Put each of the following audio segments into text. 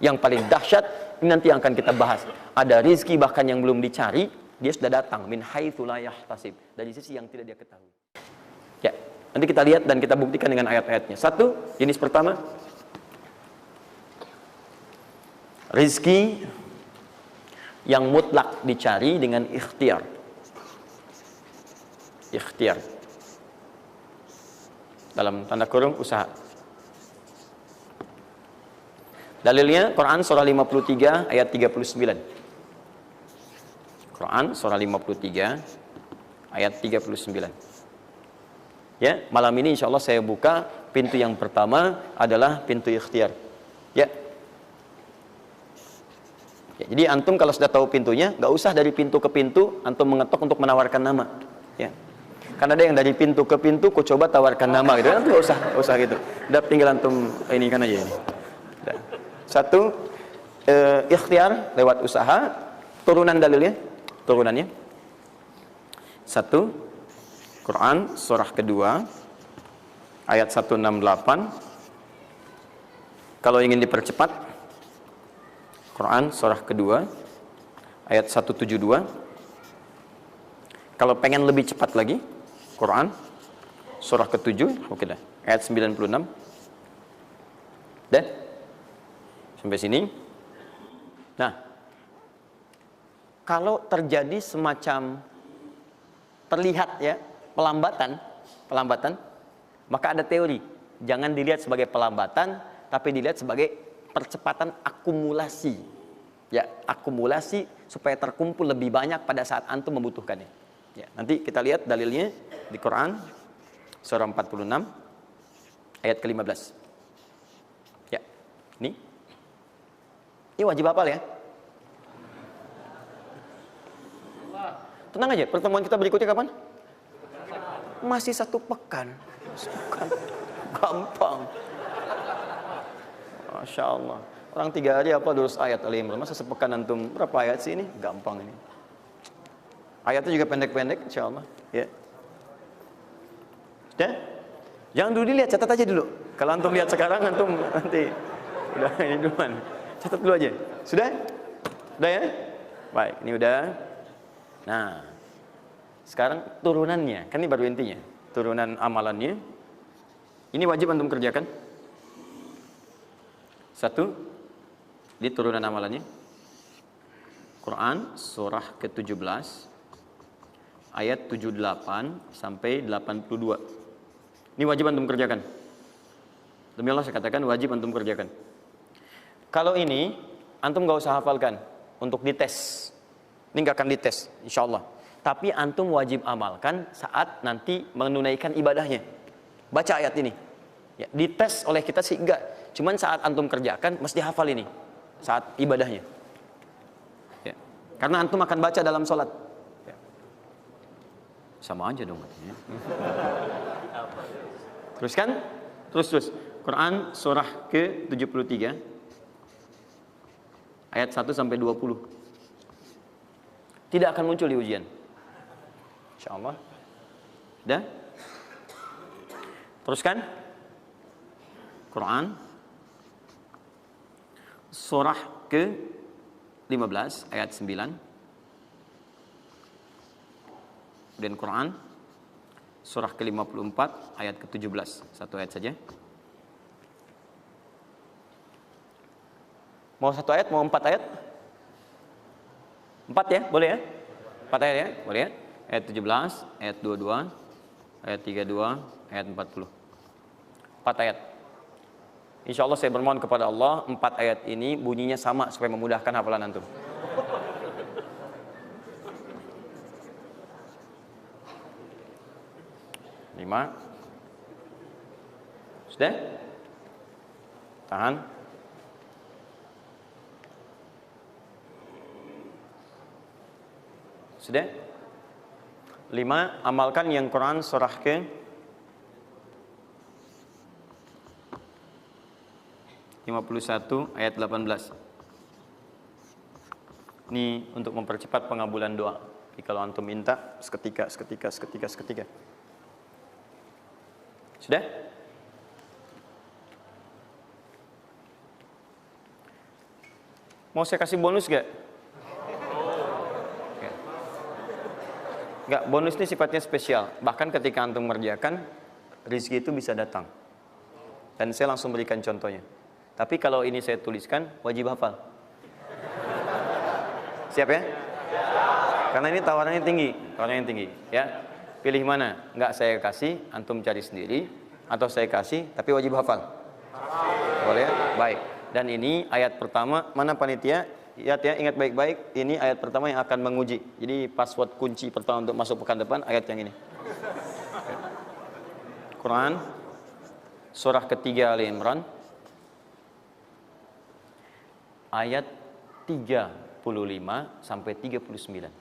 Yang paling dahsyat ini nanti yang akan kita bahas. Ada rizki bahkan yang belum dicari, dia sudah datang min haitsu la yahtasib, dari sisi yang tidak dia ketahui. Ya, nanti kita lihat dan kita buktikan dengan ayat-ayatnya. Satu, jenis pertama, rizki yang mutlak dicari dengan ikhtiar. Ikhtiar. Dalam tanda kurung usaha. Dalilnya Quran surah 53 ayat 39. Quran surah 53 ayat 39. Ya, malam ini insya Allah saya buka pintu yang pertama adalah pintu ikhtiar. Ya. Ya, jadi antum kalau sudah tahu pintunya, nggak usah dari pintu ke pintu antum mengetok untuk menawarkan nama. Ya. Karena ada yang dari pintu ke pintu, kok coba tawarkan nama gitu. Antum nggak usah gitu. Udah tinggal antum ini kan aja ini. Udah. Satu, ikhtiar lewat usaha. Turunan dalilnya, turunannya. Satu, Quran surah kedua ayat 168. Kalau ingin dipercepat, Quran surah kedua ayat 172. Kalau pengen lebih cepat lagi, Quran surah ke-7, oke dah, ayat 96. Dah? Sampai sini. Nah, kalau terjadi semacam terlihat ya pelambatan, maka ada teori. Jangan dilihat sebagai pelambatan, tapi dilihat sebagai percepatan akumulasi. Ya, akumulasi supaya terkumpul lebih banyak pada saat antum membutuhkannya. Ya, nanti kita lihat dalilnya di Quran surah 46 ayat ke-15. Ya, ini wajib hafal ya. Tenang aja, pertemuan kita berikutnya kapan? Masih 1 pekan. Gampang. Masya Allah. Orang 3 hari apa 200 ayat Al-Imran. Masa sepekan antum berapa ayat sih ini? Gampang ini. Ayatnya juga pendek-pendek, insya Allah. Ya. Sudah? Jangan dulu dilihat, catat aja dulu. Kalau antum lihat sekarang, antum nanti udah ini duluan. Catat dulu aja. Sudah? Udah ya? Baik, ini udah. Nah, sekarang turunannya, kan ini baru intinya. Turunan amalannya. Ini wajib antum kerjakan. Satu, di turunan amalannya. Quran surah ke-17 ayat 78 sampai 82. Ini wajib antum kerjakan. Demi Allah saya katakan wajib antum kerjakan. Kalau ini antum gak usah hafalkan untuk dites. Ini gak akan dites insyaallah. Tapi antum wajib amalkan saat nanti menunaikan ibadahnya. Baca ayat ini. Ya, dites oleh kita sih enggak. Cuman saat antum kerjakan mesti hafal ini saat ibadahnya. Ya. Karena antum akan baca dalam sholat. Ya. Sama aja dong. Ya. Teruskan. Terus. Quran surah ke-73 ayat 1 sampai 20. Tidak akan muncul di ujian. Insyaallah. Dah? Teruskan. Quran surah ke-15 ayat 9. Dan Quran surah ke-54 ayat ke-17. Satu ayat saja. Mau 1 ayat, mau 4 ayat? 4 ya, boleh ya? 4 ayat ya, boleh ya? Ayat 17, ayat 22, ayat 32, ayat 40. 4 ayat. Insya Allah saya bermohon kepada Allah 4 ayat ini bunyinya sama supaya memudahkan hafalan antum. Lima. Sudah? Tahan. Sudah? 5. Amalkan yang Quran surah ke 51 ayat 18. Ini untuk mempercepat pengabulan doa. Jadi kalau antum minta seketika. Sudah? Mau saya kasih bonus gak? Enggak, bonus ini sifatnya spesial. Bahkan ketika antum mengerjakan, rezeki itu bisa datang. Dan saya langsung berikan contohnya. Tapi kalau ini saya tuliskan, wajib hafal. Siap ya? Karena ini tawarannya tinggi, ya. Pilih mana? Enggak saya kasih, antum cari sendiri, atau saya kasih, tapi wajib hafal. Boleh ya? Baik. Dan ini ayat pertama, mana panitia? Lihat ya, ingat baik-baik, ini ayat pertama yang akan menguji. Jadi password kunci pertama untuk masuk pekan depan, ayat yang ini. Quran, surah ketiga Ali Imran, ayat 35 sampai 39.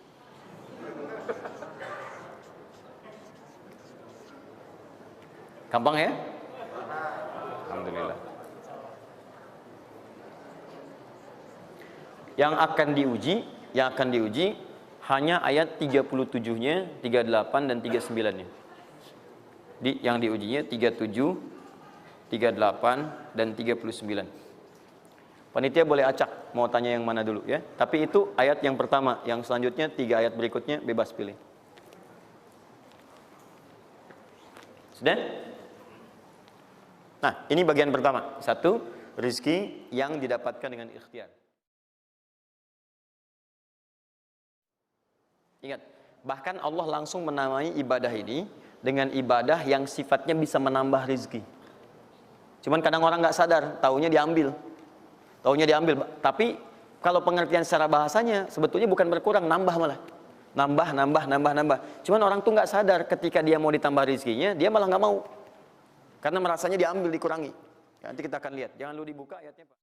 Gampang ya? Alhamdulillah. Yang akan diuji hanya ayat 37-nya, 38 dan 39-nya. Yang diujinya 37, 38 dan 39. Panitia boleh acak mau tanya yang mana dulu ya. Tapi itu ayat yang pertama, yang selanjutnya 3 ayat berikutnya bebas pilih. Sudah? Nah, ini bagian pertama. 1, rizki yang didapatkan dengan ikhtiar. Ingat, bahkan Allah langsung menamai ibadah ini dengan ibadah yang sifatnya bisa menambah rizki. Cuman kadang orang nggak sadar, taunya diambil. Tapi kalau pengertian secara bahasanya sebetulnya bukan berkurang, nambah malah. Nambah. Cuman orang tuh nggak sadar ketika dia mau ditambah rizkinya, dia malah nggak mau. Karena merasanya diambil, dikurangi. Nanti kita akan lihat. Jangan lu dibuka ayatnya, Pak.